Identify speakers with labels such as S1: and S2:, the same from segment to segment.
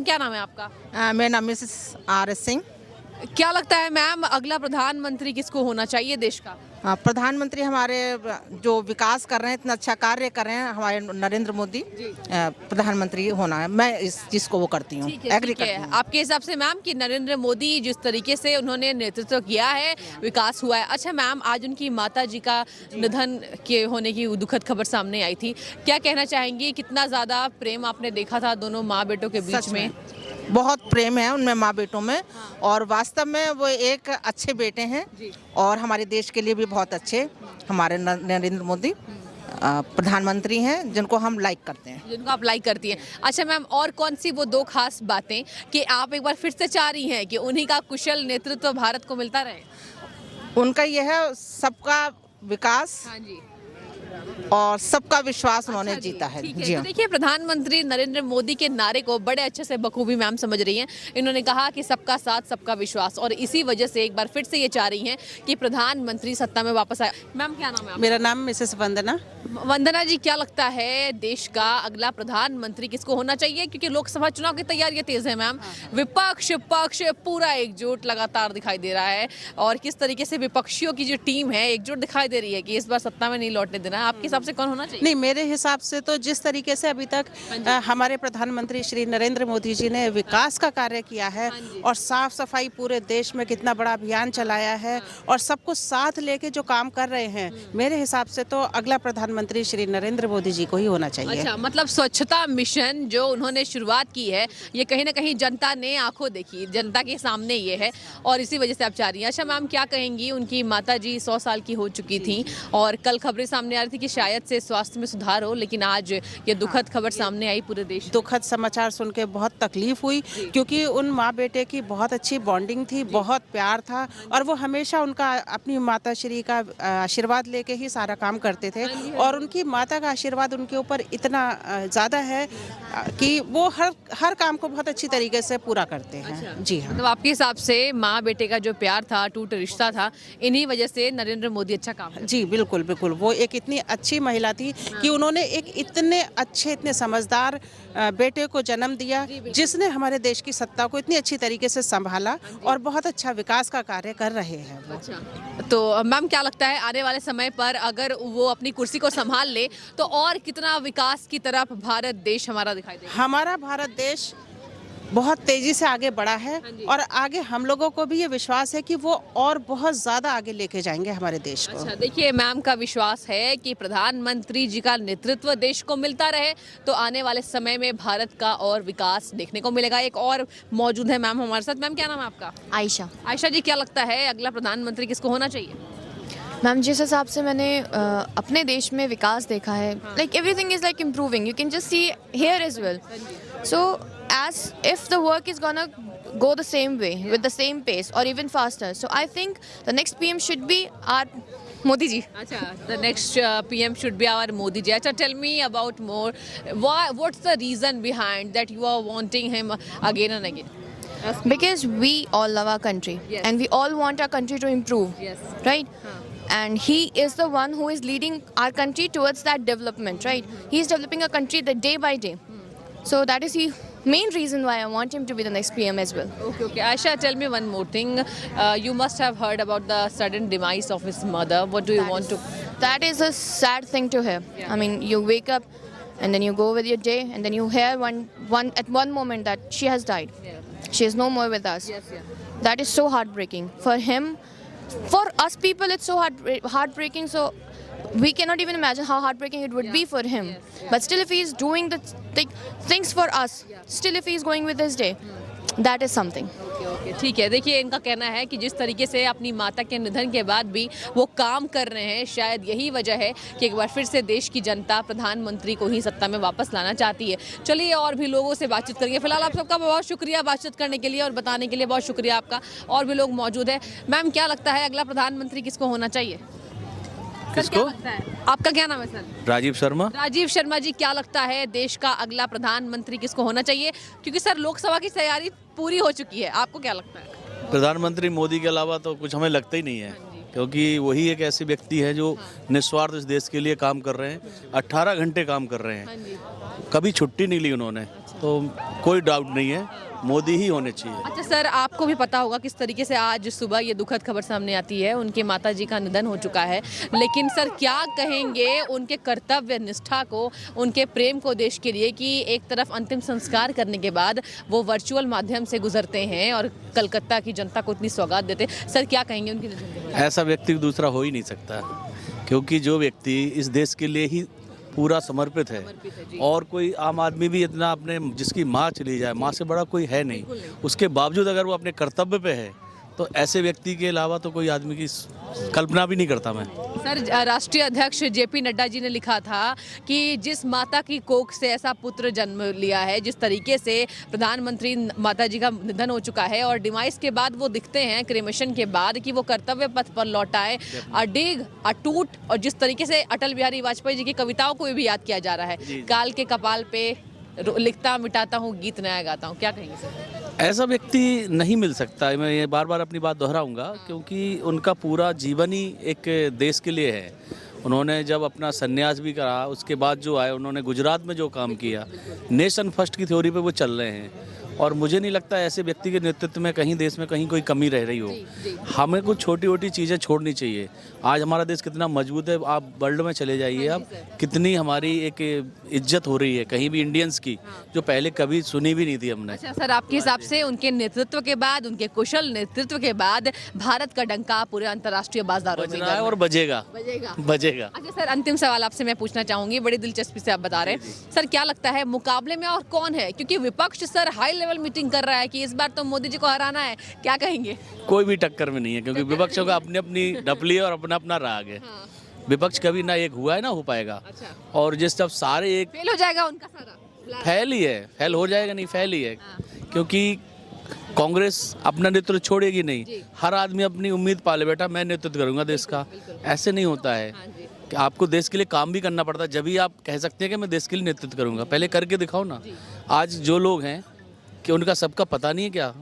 S1: क्या नाम है आपका?
S2: मेरा नाम मिसेस RS सिंह।
S1: क्या लगता है मैम, अगला प्रधानमंत्री किसको होना चाहिए देश का?
S2: प्रधानमंत्री हमारे जो विकास कर रहे हैं, इतना अच्छा कार्य कर रहे हैं, हमारे नरेंद्र मोदी प्रधानमंत्री होना है। मैं इस चीज़ को वो करती हूँ, एग्री
S1: ठीक है।
S2: करती हूँ।
S1: आपके हिसाब से मैम कि नरेंद्र मोदी जिस तरीके से उन्होंने नेतृत्व किया है, विकास हुआ है। अच्छा मैम, आज उनकी माता जी का निधन के होने की दुखद खबर सामने आई थी, क्या कहना चाहेंगी? कितना ज़्यादा प्रेम आपने देखा था दोनों माँ बेटों के बीच
S2: सच
S1: में?
S2: बहुत प्रेम है उनमें, माँ बेटों में। और वास्तव में वो एक अच्छे बेटे हैं और हमारे देश के लिए भी बहुत अच्छे हमारे नरेंद्र मोदी प्रधानमंत्री हैं, जिनको हम लाइक करते हैं।
S1: जिनको आप लाइक करती हैं। अच्छा मैम, और कौन सी वो दो खास बातें कि आप एक बार फिर से चाह रही हैं कि उन्हीं का कुशल नेतृत्व भारत को मिलता रहे?
S2: उनका यह है सबका विकास
S1: हाँ जी।
S2: और सबका विश्वास उन्होंने
S1: अच्छा जी,
S2: जीता है।
S1: ठीक है।
S2: जी
S1: तो
S2: हाँ।
S1: देखिए, प्रधानमंत्री नरेंद्र मोदी के नारे को बड़े अच्छे से बखूबी मैम समझ रही हैं। इन्होंने कहा कि सबका साथ सबका विश्वास, और इसी वजह से एक बार फिर से ये चाह रही हैं कि प्रधानमंत्री सत्ता में वापस आए। मैम क्या नाम है आपका?
S3: मेरा नाम मिसेस वंदना।
S1: वंदना जी, क्या लगता है देश का अगला प्रधानमंत्री किसको होना चाहिए? क्योंकि लोकसभा चुनाव की तैयारियां तेज है मैम, विपक्ष पक्ष पूरा एकजुट लगातार दिखाई दे रहा है, और किस तरीके से विपक्षियों की जो टीम है एकजुट दिखाई दे रही है कि इस बार सत्ता में नहीं लौटने देना है। आपके हिसाब से कौन होना चाहिए?
S3: नहीं, मेरे हिसाब से तो जिस तरीके से अभी तक हमारे प्रधानमंत्री श्री नरेंद्र मोदी जी ने विकास का कार्य किया है और साफ सफाई पूरे देश में कितना बड़ा अभियान चलाया है और सबको साथ लेके जो काम कर रहे हैं, मेरे हिसाब से तो अगला प्रधानमंत्री श्री नरेंद्र मोदी जी को ही होना चाहिए।
S1: अच्छा, मतलब स्वच्छता मिशन जो उन्होंने शुरुआत की है, ये कहीं ना कहीं जनता ने आंखों देखी, जनता के सामने ये है, और इसी वजह से आप चाह रही हैं। अच्छा मैम, क्या कहेंगी? उनकी माता जी 100 साल की हो चुकी थी और कल खबरें सामने आ रही थी कि शायद से स्वास्थ्य में सुधार हो, लेकिन आज ये दुखद खबर सामने आई पूरे देश।
S3: दुखद समाचार सुन के बहुत तकलीफ हुई, क्योंकि उन माँ बेटे की बहुत अच्छी बॉन्डिंग थी, बहुत प्यार था, और वो हमेशा उनका अपनी माता श्री का आशीर्वाद लेके ही सारा काम करते थे, और उनकी माता का आशीर्वाद उनके ऊपर इतना ज़्यादा है कि वो हर काम को बहुत अच्छी तरीके से पूरा करते हैं। जी हाँ।
S1: मतलब आपके हिसाब से माँ बेटे का जो प्यार था, टूट रिश्ता था, इन्हीं वजह से नरेंद्र मोदी अच्छा काम करते हैं।
S3: जी बिल्कुल बिल्कुल, वो एक इतनी अच्छी महिला थी कि उन्होंने एक इतने अच्छे, इतने समझदार बेटे को जन्म दिया, जिसने हमारे देश की सत्ता को इतनी अच्छी तरीके से संभाला और बहुत अच्छा विकास का कार्य कर रहे हैं वो।
S1: अच्छा, तो मैम क्या लगता है आने वाले समय पर अगर वो अपनी कुर्सी को संभाल ले तो और कितना विकास की तरफ भारत देश हमारा दिखाई देगा?
S3: हमारा भारत देश बहुत तेजी से आगे बढ़ा है, और आगे हम लोगों को भी ये विश्वास है कि वो और बहुत ज़्यादा आगे लेके जाएंगे हमारे देश को।
S1: अच्छा, देखिए मैम का विश्वास है कि प्रधानमंत्री जी का नेतृत्व देश को मिलता रहे तो आने वाले समय में भारत का और विकास देखने को मिलेगा। एक और मौजूद है मैम हमारे साथ। मैम क्या नाम है आपका?
S4: आयशा।
S1: आयशा जी, क्या लगता है अगला प्रधानमंत्री किसको होना चाहिए?
S4: मैम, जिस हिसाब से मैंने अपने देश में विकास देखा है, like everything is like improving, you can just see here as well. So as if the work is gonna go the same way with the same pace or even faster, so I think the next PM should be our Modi ji.
S1: Acha, the next PM should be our Modi ji. Acha, tell me about more. What's the reason behind that you are wanting him again and again?
S4: Because we all love our country,
S1: Yes.
S4: and we all want our country to improve.
S1: Yes.
S4: Right. And he is the one who is leading our country towards that development, right? He is developing a country the day by day. So that is the main reason why I want him to be the next PM as well.
S1: Okay. Aisha, tell me one more thing. You must have heard about the sudden demise of his mother. What do you want to?
S4: That is a sad thing to hear.
S1: Yeah.
S4: I mean, you wake up and then you go with your day, and then you hear at one moment that she has died.
S1: Yeah.
S4: She is no more with us.
S1: Yes. Yeah.
S4: That is so heartbreaking. For him, for us people, it's so heartbreaking. So we cannot even imagine how heartbreaking it would be for him. But still, if he is doing the things for us, still if he is going with his day, that is something.
S1: Okay, ठीक है। देखिए, इनका कहना है कि जिस तरीके से अपनी माता के निधन के बाद भी वो काम कर रहे हैं, शायद यही वजह है कि एक बार फिर से देश की जनता प्रधानमंत्री को ही सत्ता में वापस लाना चाहती है। चलिए और भी लोगों से बातचीत करेंगे। फिलहाल आप सबका बहुत शुक्रिया बातचीत करने के लिए और बताने के लिए, बहुत शुक्रिया आपका। और भी लोग मौजूद है। मैम, क्या लगता है अगला प्रधानमंत्री किसको होना चाहिए?
S5: किसको?
S1: आपका क्या नाम है सर?
S5: राजीव शर्मा।
S1: राजीव शर्मा जी, क्या लगता है देश का अगला प्रधानमंत्री किसको होना चाहिए? क्योंकि सर लोकसभा की तैयारी पूरी हो चुकी है, आपको क्या लगता है?
S5: प्रधानमंत्री मोदी के अलावा तो कुछ हमें लगता ही नहीं है, क्योंकि वही एक ऐसे व्यक्ति है जो निस्वार्थ इस देश के लिए काम कर रहे हैं। 18 घंटे काम कर रहे हैं, कभी छुट्टी नहीं ली उन्होंने। तो कोई डाउट नहीं है, मोदी ही होने चाहिए।
S1: अच्छा सर, आपको भी पता होगा किस तरीके से आज सुबह ये दुखद खबर सामने आती है, उनके माताजी का निधन हो चुका है। लेकिन सर क्या कहेंगे उनके कर्तव्य निष्ठा को, उनके प्रेम को देश के लिए, कि एक तरफ अंतिम संस्कार करने के बाद वो वर्चुअल माध्यम से गुजरते हैं और कलकत्ता की जनता को इतनी सौगात देते हैं। सर क्या कहेंगे उनके निधन के बारे में?
S5: ऐसा व्यक्ति दूसरा हो ही नहीं सकता, क्योंकि जो व्यक्ति इस देश के लिए ही पूरा समर्पित है, और कोई आम आदमी भी इतना अपने, जिसकी माँ चली जाए, माँ से बड़ा कोई है नहीं, उसके बावजूद अगर वो अपने कर्तव्य पे है, तो ऐसे व्यक्ति के अलावा तो कोई आदमी की कल्पना भी नहीं करता मैं।
S1: सर राष्ट्रीय अध्यक्ष जेपी नड्डा जी ने लिखा था कि जिस माता की कोख से ऐसा पुत्र जन्म लिया है, जिस तरीके से प्रधानमंत्री माता जी का निधन हो चुका है और डिवाइस के बाद वो दिखते हैं क्रेमेशन के बाद कि वो कर्तव्य पथ पर लौट आए, अडिग अटूट, और जिस तरीके से अटल बिहारी वाजपेयी जी की कविताओं को भी याद किया जा रहा है, काल के कपाल पे लिखता मिटाता हूँ, गीत नया गाता हूँ, क्या कहेंगे सर?
S5: ऐसा व्यक्ति नहीं मिल सकता, मैं ये बार बार अपनी बात दोहराऊंगा, क्योंकि उनका पूरा जीवन ही एक देश के लिए है। उन्होंने जब अपना संन्यास भी करा, उसके बाद जो आए, उन्होंने गुजरात में जो काम किया, नेशन फर्स्ट की थ्योरी पे वो चल रहे हैं, और मुझे नहीं लगता ऐसे व्यक्ति के नेतृत्व में कहीं देश में कहीं कोई कमी रह रही हो। हमें कुछ छोटी छोटी चीज़ें छोड़नी चाहिए। आज हमारा देश कितना मजबूत है, आप वर्ल्ड में चले जाइए, आप कितनी हमारी एक इज्जत हो रही है कहीं भी इंडियंस की, जो पहले कभी सुनी भी नहीं थी हमने।
S1: अच्छा सर, आपके हिसाब से उनके नेतृत्व के बाद, उनके कुशल नेतृत्व के बाद भारत का डंका पूरे अंतर्राष्ट्रीय बाजारों में
S5: और बजेगा बजेगा।
S1: अच्छा सर, अंतिम सवाल आपसे मैं पूछना चाहूंगी, बड़ी दिलचस्पी से आप बता रहे हैं सर, क्या लगता है मुकाबले में और कौन है? क्योंकि विपक्ष सर हाई लेवल मीटिंग कर रहा है कि इस बार तो मोदी जी को हराना है, क्या कहेंगे?
S5: कोई भी टक्कर में नहीं है, क्योंकि विपक्षों का अपनी अपनी डपली है और अपना अपना राग है। विपक्ष कभी ना एक हुआ है ना हो पाएगा।
S1: अच्छा।
S5: और जिस जब सारे एक
S1: फेल हो जाएगा उनका सारा,
S5: फैल ही है, फैल हो जाएगा नहीं, फैल ही है, क्योंकि कांग्रेस अपना नेतृत्व छोड़ेगी नहीं। हर आदमी अपनी उम्मीद पाले, बेटा मैं नेतृत्व करूंगा देश का, ऐसे नहीं होता है कि आपको देश के लिए काम भी करना पड़ता है, जब भी आप कह सकते हैं कि मैं देश के लिए नेतृत्व करूंगा। पहले करके दिखाओ ना। आज जो लोग हैं कि उनका सबका पता नहीं है क्या,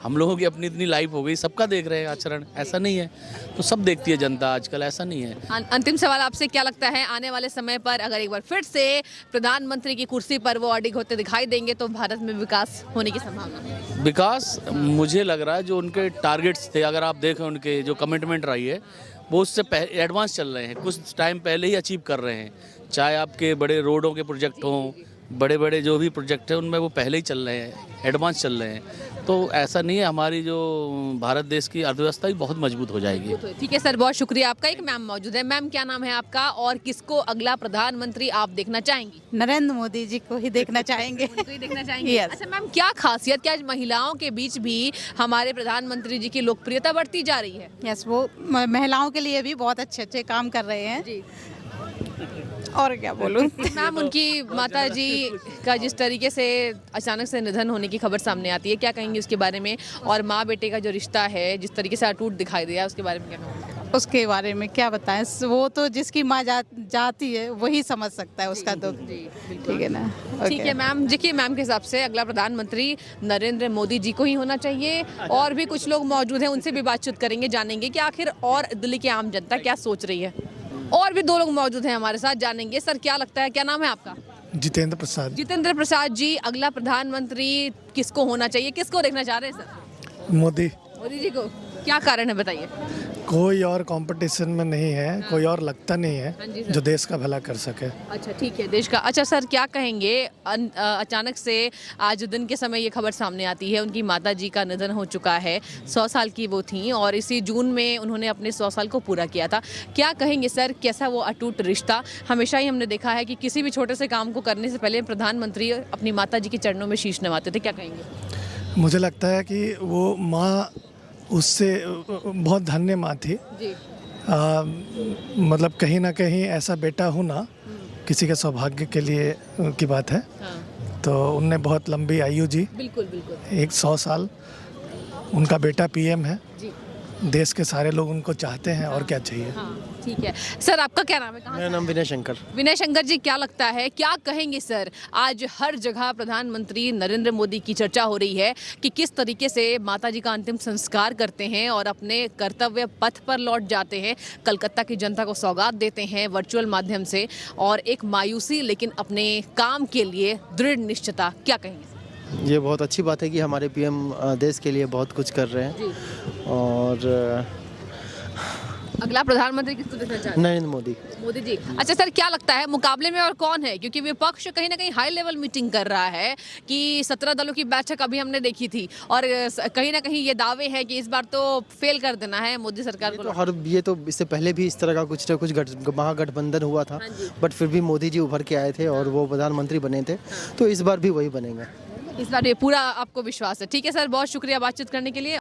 S5: हम लोगों की अपनी इतनी लाइफ हो गई, सबका देख रहे हैं आचरण, ऐसा नहीं है, तो सब देखती है जनता आजकल, ऐसा नहीं है।
S1: अंतिम सवाल आपसे, क्या लगता है आने वाले समय पर अगर एक बार फिर से प्रधानमंत्री की कुर्सी पर वो अडिग होते दिखाई देंगे तो भारत में विकास होने की संभावना है?
S5: विकास मुझे लग रहा है जो उनके टारगेट्स थे, अगर आप देखें उनके जो कमिटमेंट रही है, वो उससे एडवांस चल रहे हैं, कुछ टाइम पहले ही अचीव कर रहे हैं। चाहे आपके बड़े रोडों के प्रोजेक्ट हों, बड़े बड़े जो भी प्रोजेक्ट हैं, उनमें वो पहले ही चल रहे हैं, एडवांस चल रहे हैं। तो ऐसा नहीं है, हमारी जो भारत देश की अर्थव्यवस्था भी बहुत मजबूत हो जाएगी।
S1: ठीक है सर, बहुत शुक्रिया आपका। एक मैम मौजूद है। मैम क्या नाम है आपका और किसको अगला प्रधानमंत्री आप देखना चाहेंगी?
S6: नरेंद्र मोदी जी को ही देखना चाहेंगे।
S1: उनको ही देखना चाहेंगे।
S6: Yes.
S1: अच्छा मैम, क्या खासियत, क्या आज महिलाओं के बीच भी हमारे प्रधानमंत्री जी की लोकप्रियता बढ़ती जा रही है?
S6: यस, वो महिलाओं के लिए भी बहुत अच्छे अच्छे काम कर रहे हैं
S1: जी।
S6: और क्या बोलूं।
S1: मैम, उनकी माता जी का जिस तरीके से अचानक से निधन होने की खबर सामने आती है, क्या कहेंगे उसके बारे में? और माँ बेटे का जो रिश्ता है जिस तरीके से अटूट दिखाई दिया, उसके बारे में क्या कहेंगे?
S6: उसके बारे में क्या बताएं, वो तो जिसकी माँ जाती है वही समझ सकता है उसका दुख। ठीक है ना?
S1: ठीक है मैम। देखिए, मैम के हिसाब से अगला प्रधानमंत्री नरेंद्र मोदी जी को ही होना चाहिए। और भी कुछ लोग मौजूद हैं, उनसे भी बातचीत करेंगे, जानेंगे कि आखिर और दिल्ली की आम जनता क्या सोच रही है। और भी दो लोग मौजूद हैं हमारे साथ, जानेंगे। सर क्या लगता है, क्या नाम है आपका?
S7: जितेंद्र प्रसाद।
S1: जितेंद्र प्रसाद जी, अगला प्रधानमंत्री किसको होना चाहिए, किसको देखना चाह रहे हैं सर?
S7: मोदी
S1: जी को। क्या कारण है बताइए?
S7: कोई और कंपटीशन में नहीं है, कोई और लगता नहीं है जो देश का भला कर सके।
S1: अच्छा ठीक है, देश का। अच्छा सर, क्या कहेंगे अचानक से आज दिन के समय ये खबर सामने आती है, उनकी माता जी का निधन हो चुका है, 100 साल की वो थी और इसी जून में उन्होंने अपने 100 साल को पूरा किया था। क्या कहेंगे सर, कैसा वो अटूट रिश्ता? हमेशा ही हमने देखा है कि किसी भी छोटे से काम को करने से पहले प्रधानमंत्री अपनी माता जी के चरणों में शीश नवाते थे, क्या कहेंगे?
S7: मुझे लगता है कि वो माँ उससे बहुत धन्य माँ थी
S1: जी।
S7: मतलब कहीं ना कहीं ऐसा बेटा होना किसी के सौभाग्य के लिए की बात है।
S1: हाँ।
S7: तो उनने बहुत लंबी आयु जी,
S1: बिल्कुल बिल्कुल।
S7: 100 साल। उनका बेटा पीएम है
S1: जी।
S7: देश के सारे लोग उनको चाहते हैं, और क्या चाहिए।
S1: हाँ। ठीक है सर, आपका क्या नाम है, कहाँ
S8: मेरा नाम विनय शंकर।
S1: विनय शंकर जी, क्या लगता है, क्या कहेंगे सर, आज हर जगह प्रधानमंत्री नरेंद्र मोदी की चर्चा हो रही है कि किस तरीके से माता जी का अंतिम संस्कार करते हैं और अपने कर्तव्य पथ पर लौट जाते हैं, कलकत्ता की जनता को सौगात देते हैं वर्चुअल माध्यम से, और एक मायूसी लेकिन अपने काम के लिए दृढ़ निश्चयता, क्या कहेंगे?
S8: ये बहुत अच्छी बात है कि हमारे पीएम देश के लिए बहुत कुछ कर रहे हैं। और
S1: अगला प्रधानमंत्री किसको देखना चाहते हैं?
S8: नरेंद्र मोदी।
S1: मोदी जी। अच्छा सर, क्या लगता है मुकाबले में और कौन है, क्योंकि विपक्ष कहीं ना कहीं हाई लेवल मीटिंग कर रहा है कि 17 दलों की बैठक अभी हमने देखी थी, और कहीं ना कहीं ये दावे हैं कि इस बार तो फेल कर देना है मोदी सरकार को।
S8: ये तो इससे पहले भी इस तरह का कुछ न कुछ महागठबंधन हुआ था, बट फिर भी मोदी जी उभर के आए थे और वो प्रधानमंत्री बने थे, तो इस बार भी वही बनेंगे।
S1: इस बार ये पूरा आपको विश्वास है? ठीक है सर, बहुत शुक्रिया बातचीत करने के लिए।